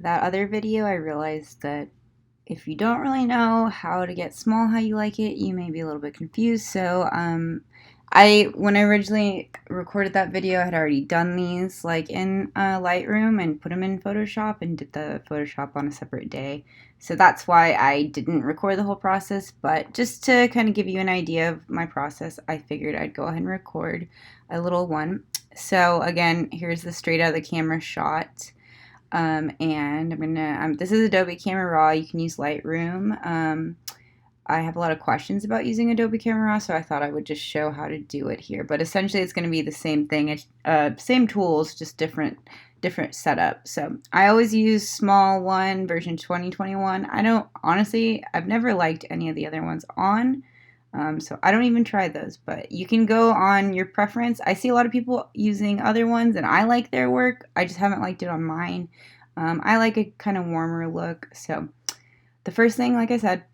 that other video, I realized that if you don't really know how to get small how you like it, you may be a little bit confused. So when I originally recorded that video, I had already done these like in Lightroom and put them in Photoshop and did the Photoshop on a separate day. So that's why I didn't record the whole process. But just to kind of give you an idea of my process, I figured I'd go ahead and record a little one. So again, here's the straight out of the camera shot. And this is Adobe Camera Raw. You can use Lightroom. I have a lot of questions about using Adobe Camera Raw, so I thought I would just show how to do it here. But essentially, it's going to be the same thing. It's same tools, just different setup. So I always use SMAL 1 version 2021. I've never liked any of the other ones on. So I don't even try those, but you can go on your preference. I see a lot of people using other ones, and I like their work. I just haven't liked it on mine. I like a kind of warmer look. So the first thing, like I said,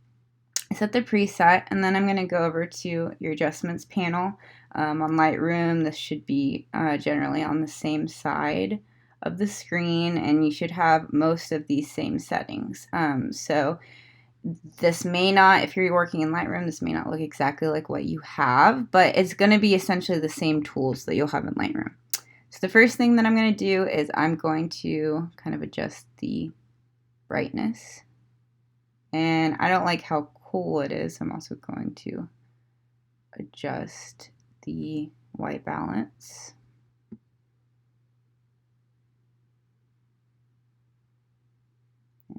set the preset, and then I'm going to go over to your adjustments panel. On Lightroom, this should be generally on the same side of the screen, and you should have most of these same settings. So this may not, if you're working in Lightroom, this may not look exactly like what you have, but it's going to be essentially the same tools that you'll have in Lightroom. So the first thing that I'm going to do is I'm going to kind of adjust the brightness. And I don't like how cool it is. I'm also going to adjust the white balance.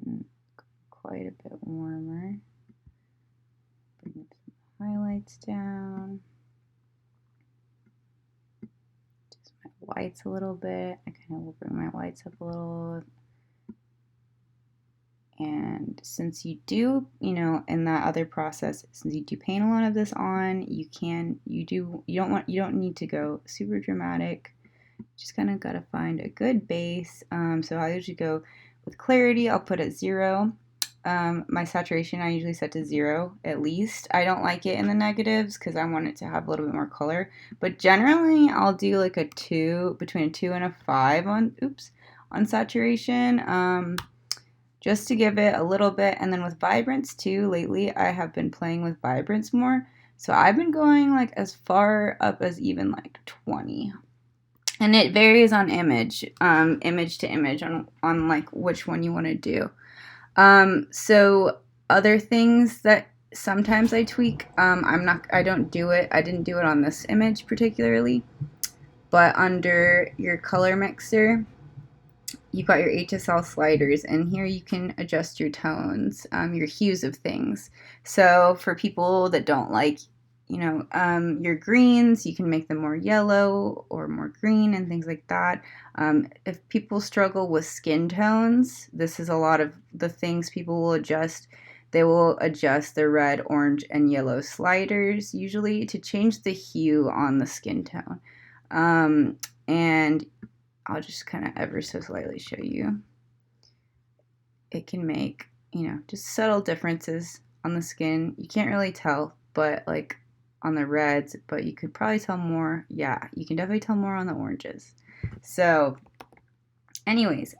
And quite a bit warmer. Bring some highlights down. Just my whites a little bit. I kind of will bring my whites up a little. And since you do, in that other process, since you do paint a lot of this on, you don't need to go super dramatic. Just kind of got to find a good base. So I usually go with clarity. I'll put it 0. My saturation I usually set to 0 at least. I don't like it in the negatives because I want it to have a little bit more color. But generally, I'll do like a 2, between a 2 and a 5 on saturation. Just to give it a little bit. And then with vibrance too, lately I have been playing with vibrance more. So I've been going like as far up as even like 20. And it varies on image to image on like which one you want to do. So other things that sometimes I tweak, I didn't do it on this image particularly, but under your color mixer, you've got your HSL sliders, and here you can adjust your tones, your hues of things. So for people that don't like, your greens, you can make them more yellow or more green and things like that. If people struggle with skin tones, this is a lot of the things people will adjust. They will adjust their red, orange, and yellow sliders usually to change the hue on the skin tone. And I'll just kind of ever so slightly show you. It can make, just subtle differences on the skin. You can't really tell, but like on the reds, but you could probably tell more. Yeah, you can definitely tell more on the oranges. So anyways,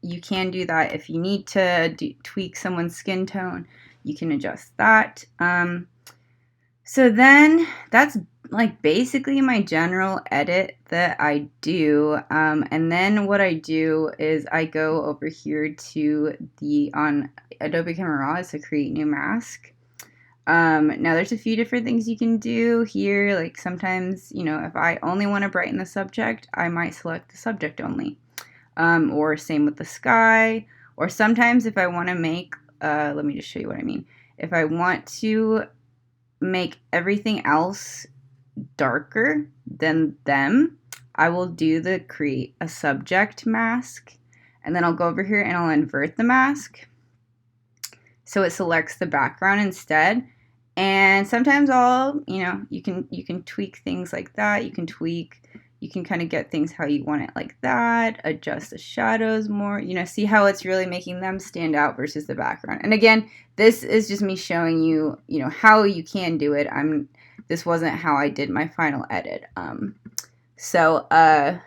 you can do that. If you need to tweak someone's skin tone, you can adjust that. So then that's like basically my general edit that I do. And then what I do is I go over here to on Adobe Camera Raw to create new mask. Now there's a few different things you can do here. Like sometimes, if I only want to brighten the subject, I might select the subject only. Or same with the sky. Or sometimes if I want to make, let me just show you what I mean. If I want to make everything else darker than them, I will do the create a subject mask, and then I'll go over here and I'll invert the mask so it selects the background instead. And sometimes you can tweak things like that. You can kind of get things how you want it like that, adjust the shadows more, see how it's really making them stand out versus the background. And again, this is just me showing you, how you can do it. This wasn't how I did my final edit. So I'll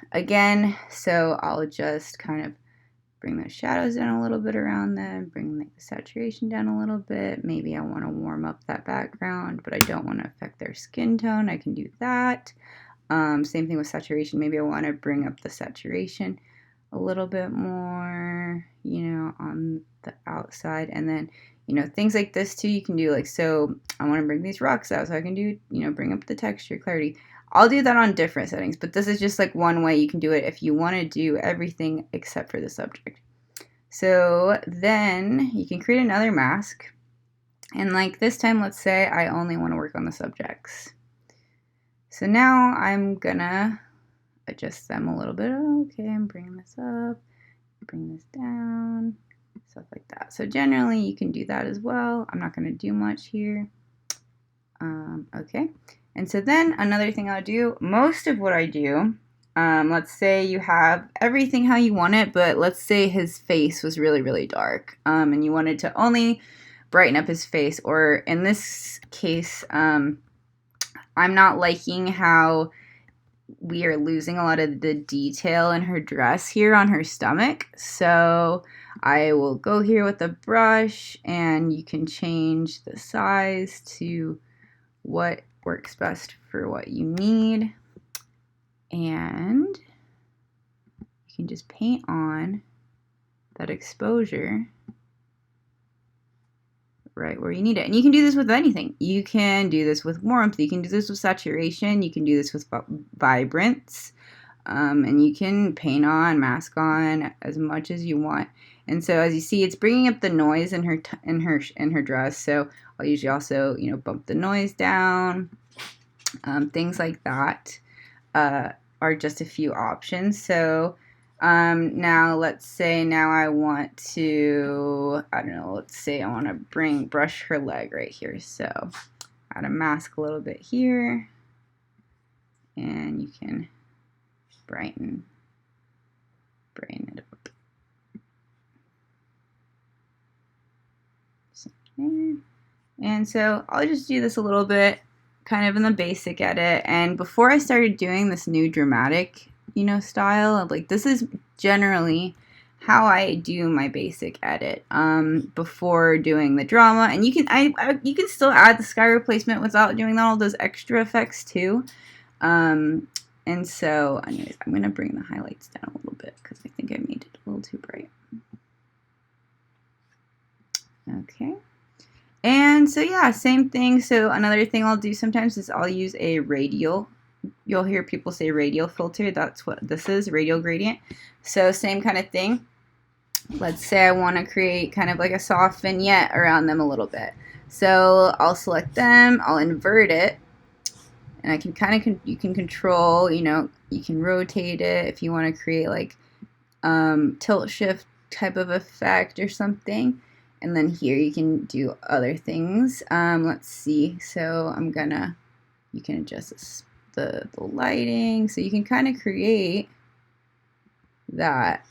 just kind of bring those shadows down a little bit around them, bring the saturation down a little bit. Maybe I want to warm up that background, but I don't want to affect their skin tone. I can do that. Same thing with saturation. Maybe I want to bring up the saturation a little bit more, you know, on the outside. And then, you know, things like this too, you can do like, so I want to bring these rocks out, so I can do, you know, bring up the texture, clarity. I'll do that on different settings, but this is just like one way you can do it if you want to do everything except for the subject. So then you can create another mask. And like this time, let's say I only want to work on the subjects. So now I'm gonna adjust them a little bit. Okay, I'm bringing this up, bring this down, stuff like that. So generally you can do that as well. I'm not gonna do much here. Okay, and so then another thing I'll do, most of what I do, let's say you have everything how you want it, but let's say his face was really, really dark, and you wanted to only brighten up his face, or in this case, I'm not liking how we are losing a lot of the detail in her dress here on her stomach. So I will go here with a brush, and you can change the size to what works best for what you need. And you can just paint on that exposure right where you need it. And you can do this with anything. You can do this with warmth, you can do this with saturation, you can do this with vibrance, and you can paint on, mask on as much as you want. And so as you see, it's bringing up the noise in her dress. So I'll usually also, you know, bump the noise down. Things like that are just a few options. So now let's say now I want to, I don't know, let's say I want to brush her leg right here. So add a mask a little bit here, and you can brighten it up. And so I'll just do this a little bit kind of in the basic edit. And before I started doing this new dramatic, you know, style of like, this is generally how I do my basic edit before doing the drama. And you can still add the sky replacement without doing all those extra effects too. And so anyways, I'm gonna bring the highlights down a little bit because I think I made it a little too bright. Okay. And so yeah, same thing. So another thing I'll do sometimes is I'll use a radial. You'll hear people say radial filter. That's what this is, radial gradient. So same kind of thing. Let's say I want to create kind of like a soft vignette around them a little bit. So I'll select them, I'll invert it, and I can kind of, you can control, you know, you can rotate it if you want to create like tilt shift type of effect or something. And then here you can do other things. Let's see. So you can adjust the lighting. So you can kind of create that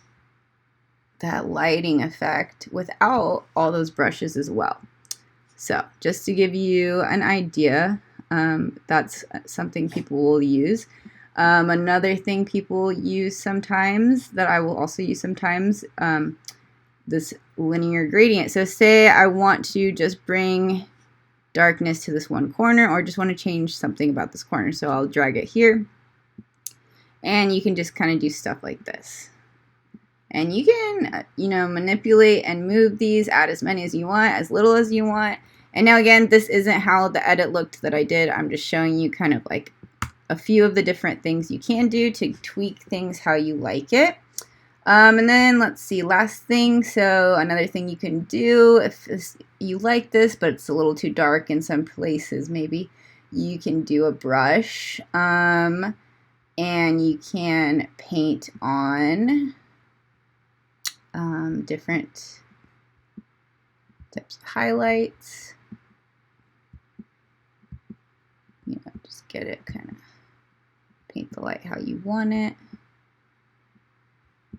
lighting effect without all those brushes as well. So just to give you an idea, that's something people will use. Another thing people use sometimes, that I will also use sometimes, this linear gradient. So say I want to just bring darkness to this one corner, or just want to change something about this corner. So I'll drag it here, and you can just kind of do stuff like this. And you can, you know, manipulate and move these, add as many as you want, as little as you want. And now again, this isn't how the edit looked that I did. I'm just showing you kind of like a few of the different things you can do to tweak things how you like it. And then let's see, last thing. So another thing you can do if you like this, but it's a little too dark in some places, maybe you can do a brush, and you can paint on different types of highlights. You know, just get it kind of, paint the light how you want it.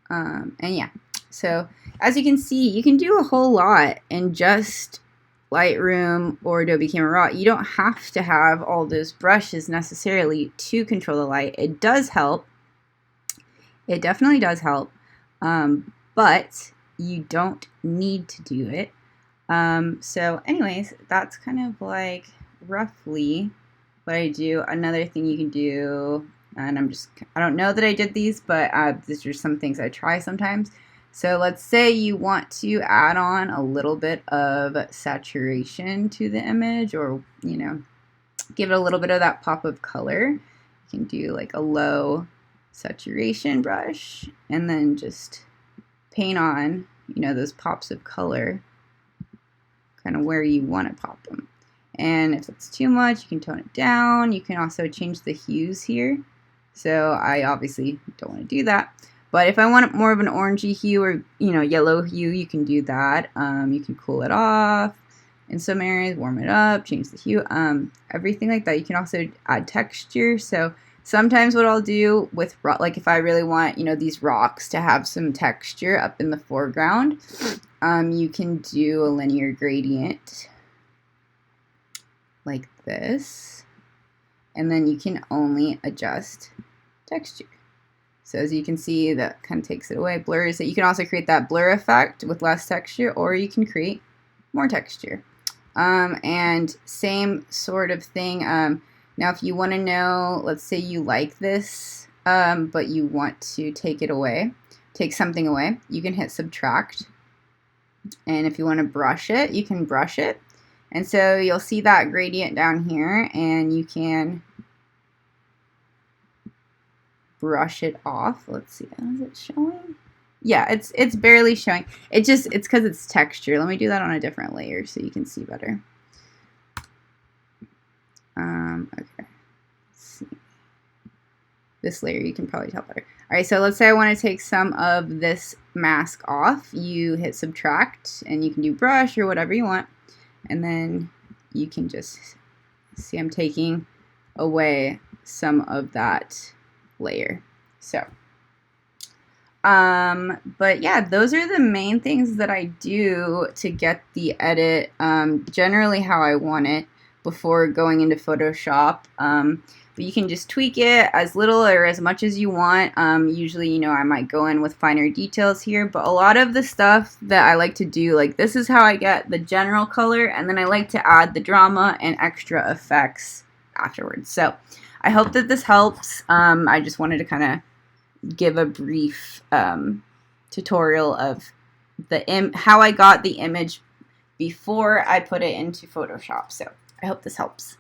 And yeah, so as you can see, you can do a whole lot in just Lightroom or Adobe Camera Raw. You don't have to have all those brushes necessarily to control the light. It does help. It definitely does help. but you don't need to do it. So anyways, that's kind of like roughly what I do. Another thing you can do, and I don't know that I did these, but these are some things I try sometimes. So let's say you want to add on a little bit of saturation to the image, or, you know, give it a little bit of that pop of color. You can do like a low saturation brush and then just paint on, you know, those pops of color kind of where you want to pop them. And if it's too much, you can tone it down. You can also change the hues here. So I obviously don't want to do that. But if I want more of an orangey hue or, you know, yellow hue, you can do that. You can cool it off in some areas, warm it up, change the hue, everything like that. You can also add texture. So sometimes what I'll do with, like if I really want, you know, these rocks to have some texture up in the foreground, you can do a linear gradient like this, and then you can only adjust texture. So as you can see, that kind of takes it away, blurs it. You can also create that blur effect with less texture, or you can create more texture. And same sort of thing. Now if you want to know, let's say you like this, but you want to take something away, you can hit subtract. And if you want to brush it, you can brush it. And so you'll see that gradient down here, and you can brush it off. Let's see, is it showing? Yeah, it's barely showing. It's because it's texture. Let me do that on a different layer so you can see better. Okay, let's see. This layer you can probably tell better. All right, so let's say I want to take some of this mask off. You hit subtract, and you can do brush or whatever you want, and then you can just see I'm taking away some of that layer. So but yeah, those are the main things that I do to get the edit generally how I want it before going into Photoshop. But you can just tweak it as little or as much as you want. Usually, you know, I might go in with finer details here, but a lot of the stuff that I like to do, like this is how I get the general color, and then I like to add the drama and extra effects afterwards. So I hope that this helps. I just wanted to kind of give a brief tutorial of how I got the image before I put it into Photoshop. So I hope this helps.